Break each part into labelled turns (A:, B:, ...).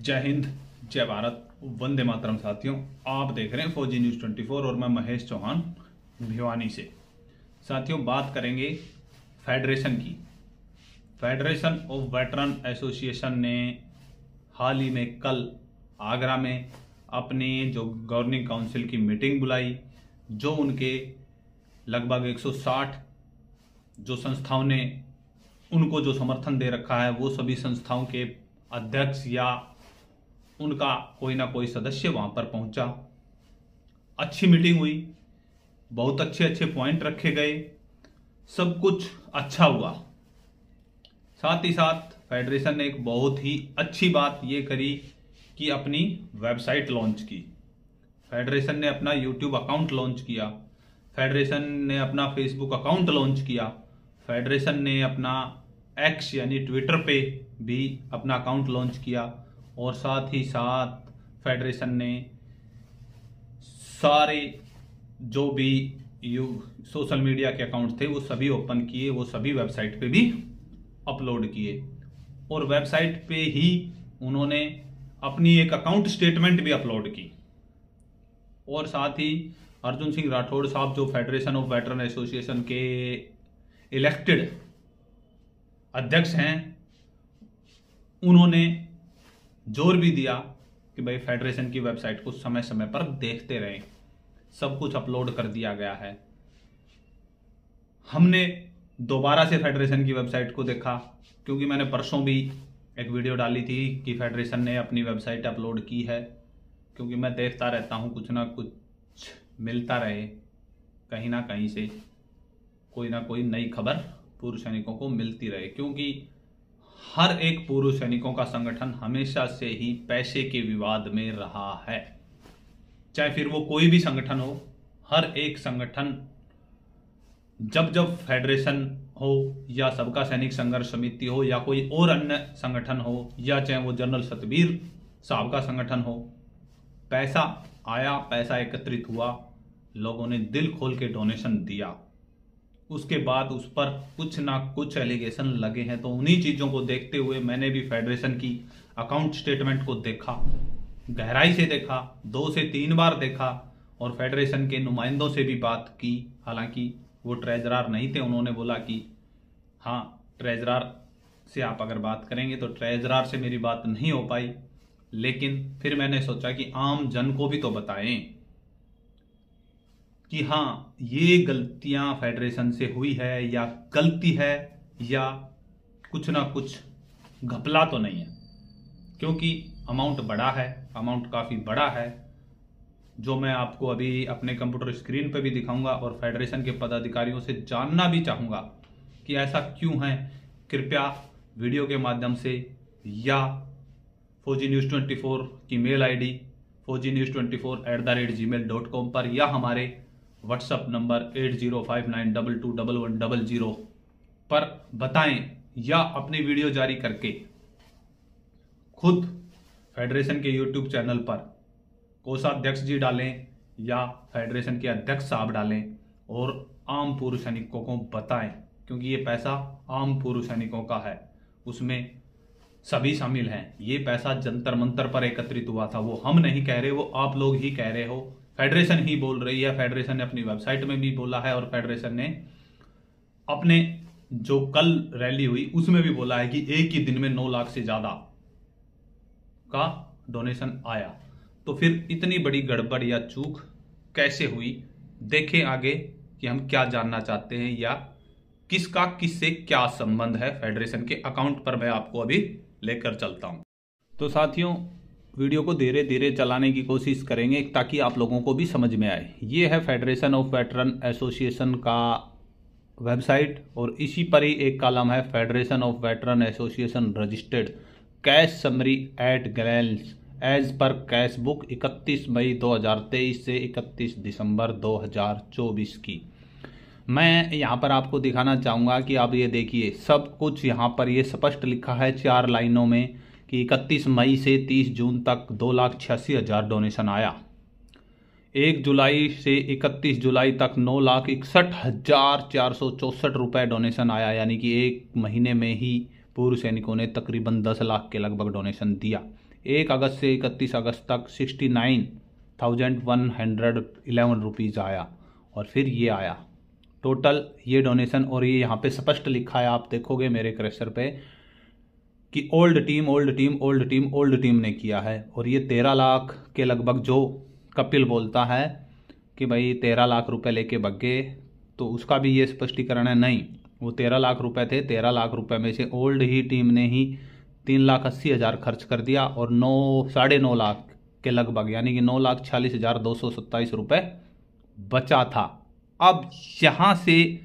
A: जय हिंद, जय भारत, वंदे मातरम। साथियों, आप देख रहे हैं फौजी न्यूज़ 24 और मैं महेश चौहान भिवानी से। साथियों, बात करेंगे फेडरेशन की। फेडरेशन ऑफ वेटरन एसोसिएशन ने हाल ही में कल आगरा में अपनी जो गवर्निंग काउंसिल की मीटिंग बुलाई, जो उनके लगभग 160 जो संस्थाओं ने उनको जो समर्थन दे रखा है, वो सभी संस्थाओं के अध्यक्ष या उनका कोई ना कोई सदस्य वहां पर पहुंचा। अच्छी मीटिंग हुई, बहुत अच्छे अच्छे पॉइंट रखे गए, सब कुछ अच्छा हुआ। साथ ही साथ फेडरेशन ने एक बहुत ही अच्छी बात ये करी कि अपनी वेबसाइट लॉन्च की। फेडरेशन ने अपना यूट्यूब अकाउंट लॉन्च किया, फेडरेशन ने अपना फेसबुक अकाउंट लॉन्च किया, फेडरेशन ने अपना एक्स यानी ट्विटर पे भी अपना अकाउंट लॉन्च किया, और साथ ही साथ फेडरेशन ने सारे जो भी सोशल मीडिया के अकाउंट थे वो सभी ओपन किए, वो सभी वेबसाइट पे भी अपलोड किए। और वेबसाइट पे ही उन्होंने अपनी एक अकाउंट स्टेटमेंट भी अपलोड की। और साथ ही अर्जुन सिंह राठौड़ साहब, जो फेडरेशन ऑफ वेटरन एसोसिएशन के इलेक्टेड अध्यक्ष हैं, उन्होंने जोर भी दिया कि भाई फेडरेशन की वेबसाइट को समय समय पर देखते रहें। सब कुछ अपलोड कर दिया गया है। हमने दोबारा से फेडरेशन की वेबसाइट को देखा, क्योंकि मैंने परसों भी एक वीडियो डाली थी कि फेडरेशन ने अपनी वेबसाइट अपलोड की है। क्योंकि मैं देखता रहता हूं कुछ ना कुछ मिलता रहे, कहीं ना कहीं से कोई ना कोई नई खबर पूर्व सैनिकों को मिलती रहे। क्योंकि हर एक पूर्व सैनिकों का संगठन हमेशा से ही पैसे के विवाद में रहा है। चाहे फिर वो कोई भी संगठन हो, हर एक संगठन जब जब फेडरेशन हो या सबका सैनिक संघर्ष समिति हो या कोई और अन्य संगठन हो, या चाहे वो जनरल सतबीर साहब का संगठन हो, पैसा आया, पैसा एकत्रित हुआ, लोगों ने दिल खोल के डोनेशन दिया, उसके बाद उस पर कुछ ना कुछ एलिगेशन लगे हैं। तो उन्हीं चीज़ों को देखते हुए मैंने भी फेडरेशन की अकाउंट स्टेटमेंट को देखा, गहराई से देखा, 2 से 3 बार देखा, और फेडरेशन के नुमाइंदों से भी बात की। हालांकि वो ट्रेजरर नहीं थे, उन्होंने बोला कि हाँ, ट्रेजरर से आप अगर बात करेंगे तो ट्रेजरर से मेरी बात नहीं हो पाई। लेकिन फिर मैंने सोचा कि आम जन को भी तो बताएं कि हाँ, ये गलतियां फेडरेशन से हुई है, या गलती है, या कुछ ना कुछ घपला तो नहीं है। क्योंकि अमाउंट बड़ा है, अमाउंट काफ़ी बड़ा है, जो मैं आपको अभी अपने कंप्यूटर स्क्रीन पे भी दिखाऊंगा, और फेडरेशन के पदाधिकारियों से जानना भी चाहूँगा कि ऐसा क्यों है। कृपया वीडियो के माध्यम से या फौजी न्यूज़ 24 की मेल ID FaujiNews24@gmail.com पर, या हमारे व्हाट्सएप नंबर 8059221100 पर बताएं, या अपनी वीडियो जारी करके खुद फेडरेशन के यूट्यूब चैनल पर कोषाध्यक्ष जी डालें या फेडरेशन के अध्यक्ष साहब डालें, और आम पूर्व सैनिकों को बताएं। क्योंकि ये पैसा आम पूर्व सैनिकों का है, उसमें सभी शामिल हैं। ये पैसा जंतर मंतर पर एकत्रित हुआ था, वो हम नहीं कह रहे, वो आप लोग ही कह रहे हो, फेडरेशन ही बोल रही है। फेडरेशन ने अपनी वेबसाइट में भी बोला है, और फेडरेशन ने अपने जो कल रैली हुई उसमें भी बोला है कि एक ही दिन में 9 लाख से ज्यादा का डोनेशन आया। तो फिर इतनी बड़ी गड़बड़ या चूक कैसे हुई? देखें आगे कि हम क्या जानना चाहते हैं, या किसका किससे क्या संबंध है। फेडरेशन के अकाउंट पर मैं आपको अभी लेकर चलता हूं। तो साथियों, वीडियो को धीरे धीरे चलाने की कोशिश करेंगे ताकि आप लोगों को भी समझ में आए। ये है फेडरेशन ऑफ वेटरन एसोसिएशन का वेबसाइट, और इसी पर ही एक कॉलम है federation of veteran association registered cash summary at glance as per cash book 31 मई 2023 से 31 दिसंबर 2024 की। मैं यहाँ पर आपको दिखाना चाहूँगा कि आप ये देखिए, सब कुछ यहाँ पर ये स्पष्ट लिखा है 4 लाइनों में कि 31 मई से 30 जून तक 2,86,000 डोनेशन आया। 1 जुलाई से 31 जुलाई तक 9,61,464 रुपये डोनेशन आया। यानी कि एक महीने में ही पूर्व सैनिकों ने तकरीबन 10 लाख के लगभग डोनेशन दिया। 1 अगस्त से 31 अगस्त तक 69,111 रुपीज़ आया। और फिर ये आया टोटल ये डोनेशन। और ये यहाँ पे स्पष्ट लिखा है, आप देखोगे मेरे क्रैशर पे कि ओल्ड टीम ने किया है। और ये 13 लाख के लगभग जो कपिल बोलता है कि भाई 13 लाख रुपए लेके भग गए, तो उसका भी ये स्पष्टीकरण है, नहीं, वो 13 लाख रुपए थे। 13 लाख रुपए में से ओल्ड ही टीम ने ही 3,80,000 खर्च कर दिया और 9.5 लाख के लगभग यानी कि 9,46,227 रुपए बचा था। अब यहाँ से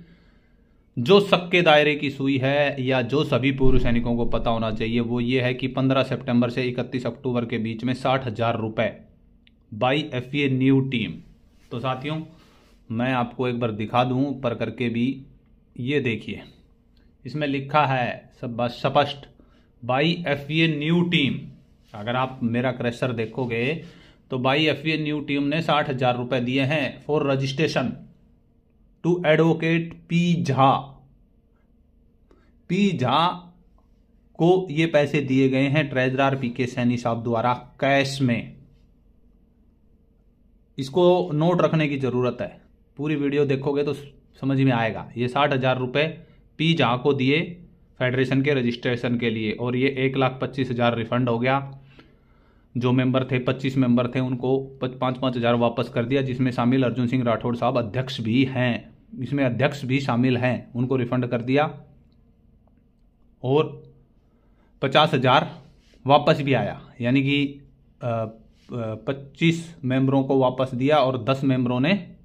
A: जो शक के दायरे की सुई है या जो सभी पूर्व सैनिकों को पता होना चाहिए वो ये है कि 15 सितंबर से 31 अक्टूबर के बीच में 60,000 रुपए बाई FA न्यू टीम। तो साथियों मैं आपको एक बार दिखा दूं ऊपर करके भी, ये देखिए इसमें लिखा है सब स्पष्ट बाई FA न्यू टीम। अगर आप मेरा क्रैशर देखोगे तो बाई FA न्यू टीम ने 60,000 रुपए दिए हैं for registration to advocate P Jha. P Jha को ये पैसे दिए गए हैं ट्रेजरर PK सैनी साहब द्वारा कैश में। इसको नोट रखने की जरूरत है, पूरी वीडियो देखोगे तो समझ में आएगा। ये 60,000 रुपए पी झा को दिए फेडरेशन के रजिस्ट्रेशन के लिए और ये 1,25,000 रिफंड हो गया। जो मेंबर थे 25 मेंबर थे उनको 5-5 हज़ार वापस कर दिया, जिसमें शामिल अर्जुन सिंह राठौड़ साहब अध्यक्ष भी हैं, इसमें अध्यक्ष भी शामिल हैं, उनको रिफंड कर दिया। और 50,000 वापस भी आया, यानी कि 25 मेंबरों को वापस दिया और 10 मेंबरों ने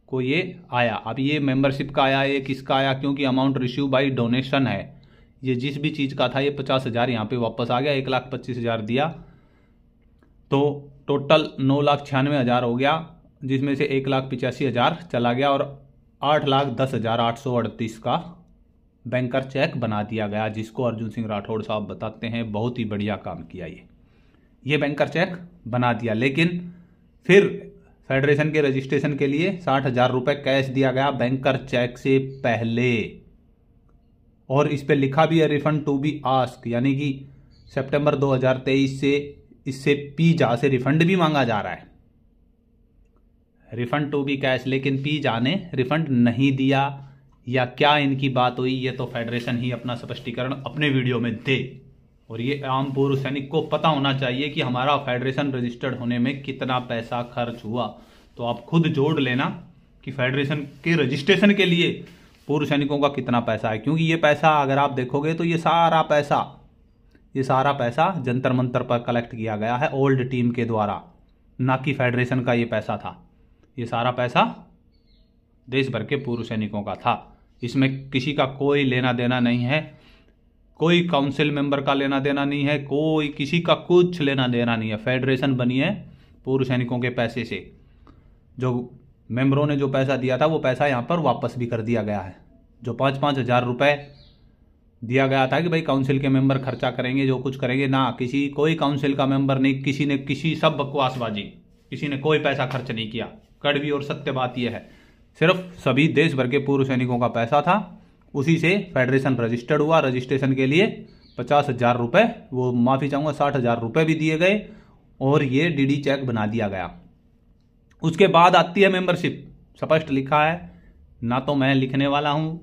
A: को ये आया। अब ये मेंबरशिप का आया, ये किसका आया, क्योंकि अमाउंट रिसीव बाई डोनेशन है, ये जिस भी चीज़ का था ये 50,000 यहाँ पे वापस आ गया, 1,25,000 दिया तो टोटल 9,96,000 हो गया, जिसमें से 1,85,000 चला गया और 8,10,838 का बैंकर चेक बना दिया गया, जिसको अर्जुन सिंह राठौड़ साहब बताते हैं बहुत ही बढ़िया काम किया ये बैंकर चेक बना दिया। लेकिन फिर फेडरेशन के रजिस्ट्रेशन के लिए 60,000 रुपए कैश दिया गया बैंकर चेक से पहले। और इस पे लिखा भी है रिफंड टू बी आस्क, यानी कि सितंबर 2023 से इससे पी झा से रिफंड भी मांगा जा रहा है, रिफंड टू बी कैश। लेकिन पी झा ने रिफंड नहीं दिया, या क्या इनकी बात हुई ये तो फेडरेशन ही अपना स्पष्टीकरण अपने वीडियो में दे। और ये आम पूर्व सैनिक को पता होना चाहिए कि हमारा फेडरेशन रजिस्टर्ड होने में कितना पैसा खर्च हुआ। तो आप खुद जोड़ लेना कि फेडरेशन के रजिस्ट्रेशन के लिए पूर्व सैनिकों का कितना पैसा है, क्योंकि ये पैसा अगर आप देखोगे तो ये सारा पैसा जंतर मंतर पर कलेक्ट किया गया है ओल्ड टीम के द्वारा, ना कि फेडरेशन का ये पैसा था। ये सारा पैसा देश भर के पूर्व सैनिकों का था, इसमें किसी का कोई लेना देना नहीं है, कोई काउंसिल मेंबर का लेना देना नहीं है, कोई किसी का कुछ लेना देना नहीं है। फेडरेशन बनी है पूर्व सैनिकों के पैसे से, जो मेंबरों ने जो पैसा दिया था वो पैसा यहाँ पर वापस भी कर दिया गया है। जो 5-5 हज़ार रुपए दिया गया था कि भाई काउंसिल के मेंबर खर्चा करेंगे जो कुछ करेंगे, ना कोई काउंसिल का मेंबर नहीं, किसी सब बकवासबाजी, किसी ने कोई पैसा खर्च नहीं किया। कड़वी और सत्य बात यह है, सिर्फ सभी देश भर के पूर्व सैनिकों का पैसा था, उसी से फेडरेशन रजिस्टर्ड हुआ। रजिस्ट्रेशन के लिए 50,000 रुपए, वो माफी चाहूंगा 60,000 रुपए भी दिए गए और ये DD चेक बना दिया गया। उसके बाद आती है मेंबरशिप, स्पष्ट लिखा है, ना तो मैं लिखने वाला हूं,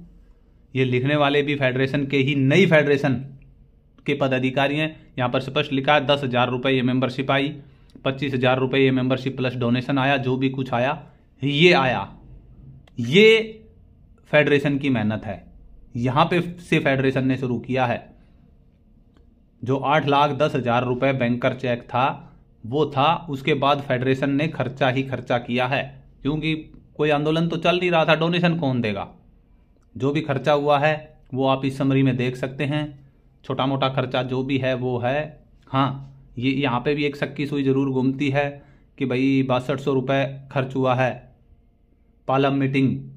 A: ये लिखने वाले भी फेडरेशन के ही नई फेडरेशन के पदाधिकारी हैं। यहां पर स्पष्ट लिखा है 10,000 रुपए ये मेंबरशिप आई, 25,000 रुपए ये मेंबरशिप प्लस डोनेशन आया, जो भी कुछ आया ये आया, ये फेडरेशन की मेहनत है। यहां पे से फेडरेशन ने शुरू किया है। जो 8,10,000 रुपए बैंकर चेक था वो था, उसके बाद फेडरेशन ने खर्चा ही खर्चा किया है, क्योंकि कोई आंदोलन तो चल नहीं रहा था, डोनेशन कौन देगा। जो भी खर्चा हुआ है वो आप इस समरी में देख सकते हैं, छोटा मोटा खर्चा जो भी है वो है। हाँ, ये यहाँ पे भी एक शक्की सुई जरूर घूमती है कि भाई 6200 रुपये खर्च हुआ है पालम मीटिंग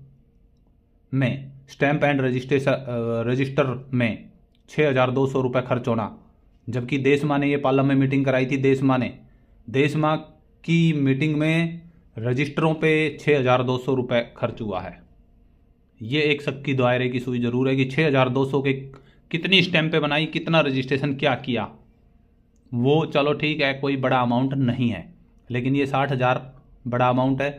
A: में, स्टैंप एंड रजिस्टर में 6,200 रुपये खर्च होना, जबकि देश माँ ने ये पालम में मीटिंग कराई थी। देश माँ की मीटिंग में रजिस्टरों पे 6,200 रुपये खर्च हुआ है। ये एक शक्की दायरे की सुई जरूर है कि 6,200 के कितनी स्टैंपें बनाई, कितना रजिस्ट्रेशन क्या किया, वो चलो ठीक है, कोई बड़ा अमाउंट नहीं है, लेकिन ये 60,000 बड़ा अमाउंट है।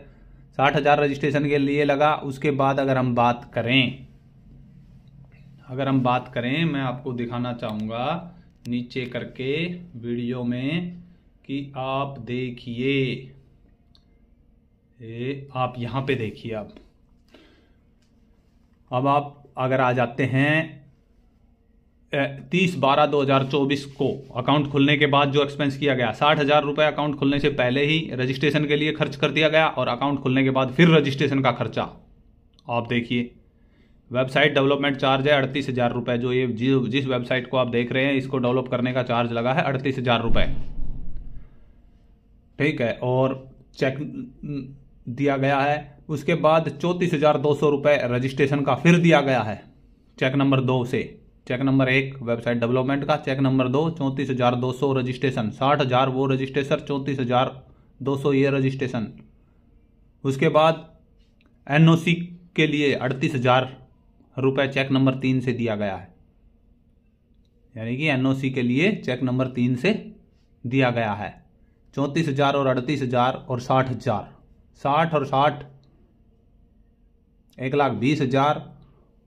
A: 60,000 रजिस्ट्रेशन के लिए लगा। उसके बाद अगर हम बात करें, मैं आपको दिखाना चाहूँगा नीचे करके वीडियो में कि आप देखिए, आप यहाँ पे देखिए। अब आप अगर आ जाते हैं 30/12/2024 को अकाउंट खुलने के बाद जो एक्सपेंस किया गया, 60,000 रुपये अकाउंट खुलने से पहले ही रजिस्ट्रेशन के लिए खर्च कर दिया गया, और अकाउंट खुलने के बाद फिर रजिस्ट्रेशन का खर्चा आप देखिए। वेबसाइट डेवलपमेंट चार्ज है 38,000 रुपये। जो ये जिस वेबसाइट को आप देख रहे हैं, इसको डेवलप करने का चार्ज लगा है 38,000 रुपये, ठीक है। और चेक दिया गया है। उसके बाद 34,200 रुपये रजिस्ट्रेशन का फिर दिया गया है चेक नंबर 2 से। चेक नंबर 1 वेबसाइट डेवलपमेंट का, चेक नंबर 2 34,200 रजिस्ट्रेशन, 60,000 वो रजिस्ट्रेशन, 34,200 ये रजिस्ट्रेशन। उसके बाद एनओसी के लिए 38,000 रुपये चेक नंबर 3 से दिया गया है, यानी कि एनओसी के लिए चेक नंबर 3 से दिया गया है। 34,000 और 38,000 और 60,000, 60 और 60 1,20,000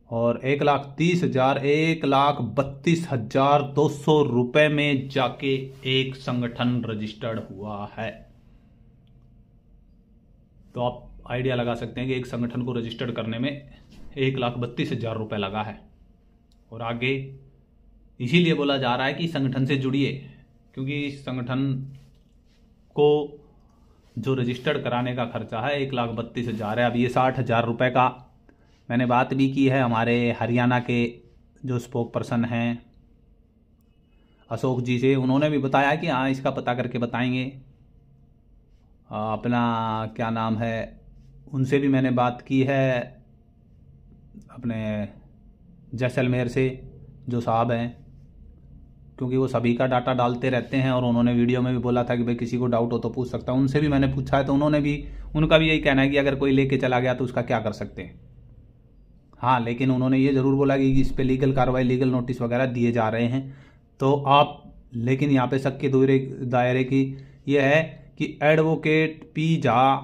A: और 1,30,000, 1,32,200 रुपये में जाके एक संगठन रजिस्टर्ड हुआ है। तो आप आइडिया लगा सकते हैं कि एक संगठन को रजिस्टर्ड करने में 1,32,000 रुपये लगा है। और आगे इसीलिए बोला जा रहा है कि संगठन से जुड़िए, क्योंकि इस संगठन को जो रजिस्टर्ड कराने का खर्चा है 1,32,000 है। अब ये 60,000 रुपये का मैंने बात भी की है हमारे हरियाणा के जो स्पोक पर्सन हैं अशोक जी से, उन्होंने भी बताया कि हाँ इसका पता करके बताएंगे। अपना क्या नाम है, उनसे भी मैंने बात की है, अपने जैसलमेर से जो साहब हैं, क्योंकि वो सभी का डाटा डालते रहते हैं, और उन्होंने वीडियो में भी बोला था कि भाई किसी को डाउट हो तो पूछ सकता हूँ। उनसे भी मैंने पूछा है, तो उनका भी यही कहना है कि अगर कोई लेके चला गया तो उसका क्या कर सकते हैं। हाँ, लेकिन उन्होंने ये ज़रूर बोला कि इस पर लीगल कार्रवाई, लीगल नोटिस वगैरह दिए जा रहे हैं। तो आप, लेकिन यहाँ पे शक के दायरे की ये है कि एडवोकेट पी झा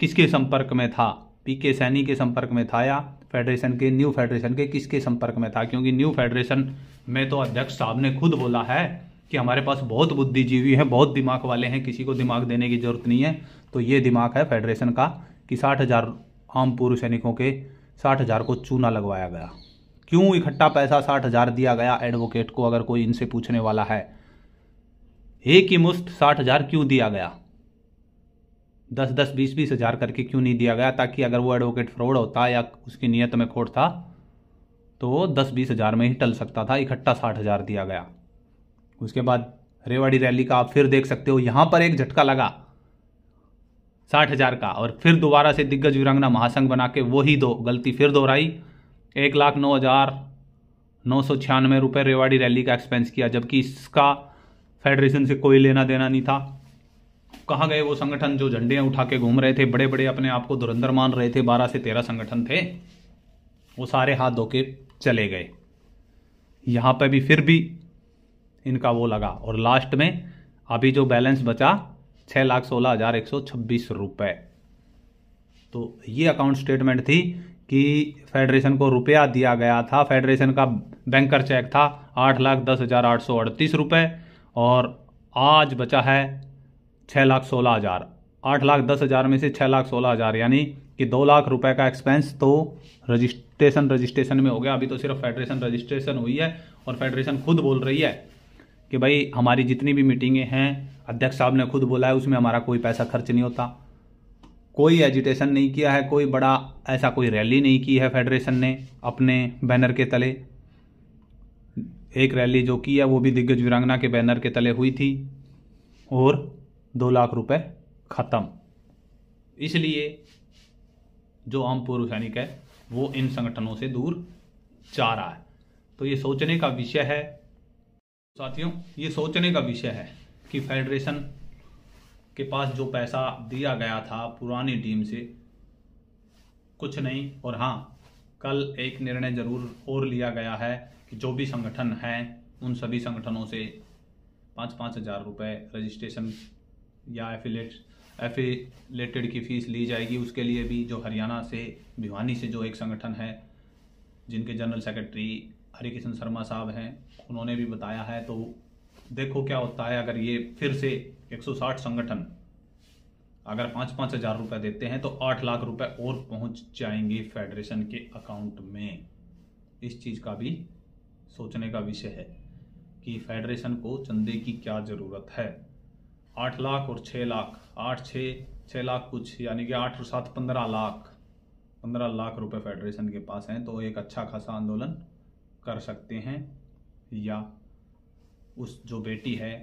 A: किसके संपर्क में था, पीके सैनी के संपर्क में था, या फेडरेशन के, न्यू फेडरेशन के किसके संपर्क में था। क्योंकि न्यू फेडरेशन में तो अध्यक्ष साहब ने खुद बोला है कि हमारे पास बहुत बुद्धिजीवी हैं, बहुत दिमाग वाले हैं, किसी को दिमाग देने की जरूरत नहीं है। तो ये दिमाग है फेडरेशन का कि 60,000 आम पूर्व सैनिकों के 60,000 को चूना लगवाया गया। क्यों इकट्ठा पैसा 60,000 दिया गया एडवोकेट को, अगर कोई इनसे पूछने वाला है। एक ही मुश्त 60,000 क्यों दिया गया, 10-10, 20-20 हज़ार करके क्यों नहीं दिया गया, ताकि अगर वो एडवोकेट फ्रॉड होता या उसकी नीयत में खोट था तो वो 10-20 हज़ार में ही टल सकता था। इकट्ठा 60,000 दिया गया। उसके बाद रेवाड़ी रैली का आप फिर देख सकते हो, यहां पर एक झटका लगा 60,000 का, और फिर दोबारा से दिग्गज वीरांगना महासंघ बना के वही गलती फिर दोहराई। 1,09,996 रुपये रेवाड़ी रैली का एक्सपेंस किया, जबकि इसका फेडरेशन से कोई लेना देना नहीं था। कहाँ गए वो संगठन जो झंडे उठा के घूम रहे थे, बड़े बड़े अपने आप को धुरंधर मान रहे थे, 12 से 13 संगठन थे, वो सारे हाथ धो के चले गए। यहां पे भी फिर भी इनका वो लगा, और लास्ट में अभी जो बैलेंस बचा 6,16,126 रुपये। तो ये अकाउंट स्टेटमेंट थी कि फेडरेशन को रुपया दिया गया था। फेडरेशन का बैंकर चेक था 8,10,838 रुपये, और आज बचा है 6,16,000। 8,10,000 में से 6,16,000, यानी कि 2 लाख रुपए का एक्सपेंस तो रजिस्ट्रेशन में हो गया। अभी तो सिर्फ फेडरेशन रजिस्ट्रेशन हुई है, और फेडरेशन खुद बोल रही है कि भाई हमारी जितनी भी मीटिंगें हैं, अध्यक्ष साहब ने खुद बोला है, उसमें हमारा कोई पैसा खर्च नहीं होता। कोई एजिटेशन नहीं किया है, कोई बड़ा ऐसा कोई रैली नहीं की है फेडरेशन ने अपने बैनर के तले। एक रैली जो की है वो भी दिग्गज वीरांगना के बैनर के तले हुई थी, और 2 लाख रुपए खत्म। इसलिए जो आम पूर्व सैनिक है वो इन संगठनों से दूर जा रहा है। तो ये सोचने का विषय है साथियों, ये सोचने का विषय है कि फेडरेशन के पास जो पैसा दिया गया था पुरानी टीम से, कुछ नहीं। और हाँ, कल एक निर्णय जरूर और लिया गया है कि जो भी संगठन हैं उन सभी संगठनों से 5-5 हज़ार रुपये रजिस्ट्रेशन या एफिलेटेड की फ़ीस ली जाएगी। उसके लिए भी जो हरियाणा से भिवानी से जो एक संगठन है जिनके जनरल सेक्रेटरी हरिकिशन शर्मा साहब हैं, उन्होंने भी बताया है। तो देखो क्या होता है, अगर ये फिर से 160 संगठन अगर 5-5 हज़ार रुपये देते हैं तो 8 लाख रुपए और पहुंच जाएंगे फेडरेशन के अकाउंट में। इस चीज़ का भी सोचने का विषय है कि फेडरेशन को चंदे की क्या ज़रूरत है। 8 लाख और 6 लाख, 6 लाख कुछ, यानी कि 8 और 7 15 लाख रुपए फेडरेशन के पास हैं। तो एक अच्छा खासा आंदोलन कर सकते हैं, या उस जो बेटी है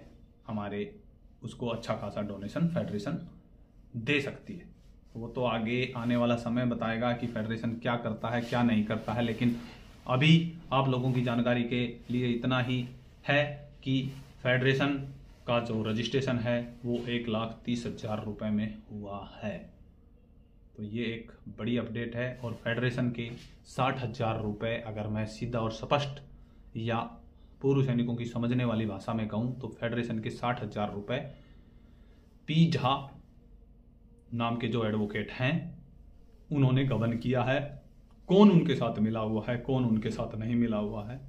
A: हमारे, उसको अच्छा खासा डोनेशन फेडरेशन दे सकती है। वो तो आगे आने वाला समय बताएगा कि फेडरेशन क्या करता है क्या नहीं करता है। लेकिन अभी आप लोगों की जानकारी के लिए इतना ही है कि फेडरेशन का जो रजिस्ट्रेशन है वो 1,30,000 रुपये में हुआ है। तो ये एक बड़ी अपडेट है। और फेडरेशन के 60,000 रुपये, अगर मैं सीधा और स्पष्ट या पूर्व सैनिकों की समझने वाली भाषा में कहूँ तो फेडरेशन के 60,000 रुपये पी झा नाम के जो एडवोकेट हैं उन्होंने गबन किया है। कौन उनके साथ मिला हुआ है, कौन उनके साथ नहीं मिला हुआ है,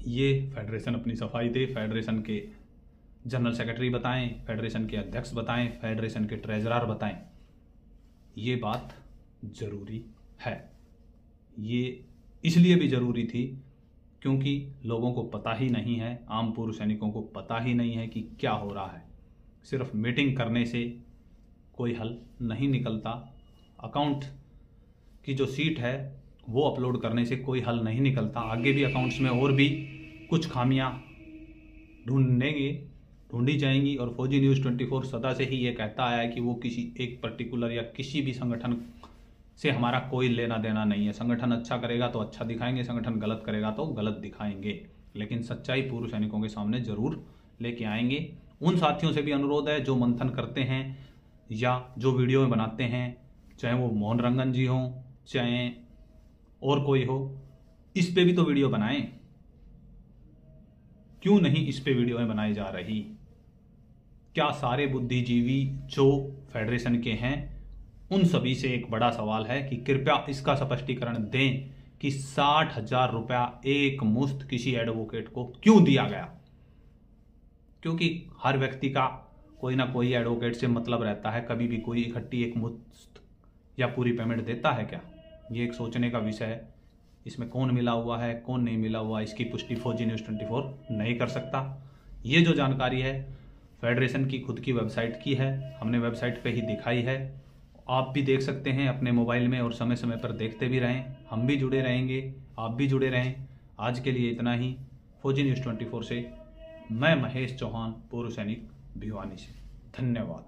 A: ये फेडरेशन अपनी सफाई दे। फेडरेशन के जनरल सेक्रेटरी बताएं, फेडरेशन के अध्यक्ष बताएं, फेडरेशन के ट्रेजरर बताएं। ये बात जरूरी है। ये इसलिए भी जरूरी थी क्योंकि लोगों को पता ही नहीं है, आम पूर्व सैनिकों को पता ही नहीं है कि क्या हो रहा है। सिर्फ मीटिंग करने से कोई हल नहीं निकलता, अकाउंट की जो सीट है वो अपलोड करने से कोई हल नहीं निकलता। आगे भी अकाउंट्स में और भी कुछ खामियां ढूंढी जाएंगी। और फौजी न्यूज़ 24 सदा से ही ये कहता आया है कि वो किसी एक पर्टिकुलर या किसी भी संगठन से हमारा कोई लेना देना नहीं है। संगठन अच्छा करेगा तो अच्छा दिखाएंगे, संगठन गलत करेगा तो गलत दिखाएंगे, लेकिन सच्चाई पूर्व सैनिकों के सामने जरूर लेके आएंगे। उन साथियों से भी अनुरोध है जो मंथन करते हैं या जो वीडियो में बनाते हैं, चाहे वो मोहन रंगन जी हों चाहे और कोई हो, इस पे भी तो वीडियो बनाएं। क्यों नहीं इस पे वीडियो में बनाई जा रही? क्या सारे बुद्धिजीवी जो फेडरेशन के हैं उन सभी से एक बड़ा सवाल है कि कृपया इसका स्पष्टीकरण दें कि 60,000 रुपया एक मुश्त किसी एडवोकेट को क्यों दिया गया? क्योंकि हर व्यक्ति का कोई ना कोई एडवोकेट से मतलब रहता है। कभी भी कोई इकट्ठी एक मुश्त या पूरी पेमेंट देता है क्या? ये एक सोचने का विषय है। इसमें कौन मिला हुआ है कौन नहीं मिला हुआ, इसकी पुष्टि फौजी न्यूज़ 24 नहीं कर सकता। ये जो जानकारी है फेडरेशन की खुद की वेबसाइट की है, हमने वेबसाइट पे ही दिखाई है। आप भी देख सकते हैं अपने मोबाइल में और समय समय पर देखते भी रहें। हम भी जुड़े रहेंगे, आप भी जुड़े रहें। आज के लिए इतना ही। फौजी न्यूज़ 24 से मैं महेश चौहान, पूर्व सैनिक, भिवानी से। धन्यवाद।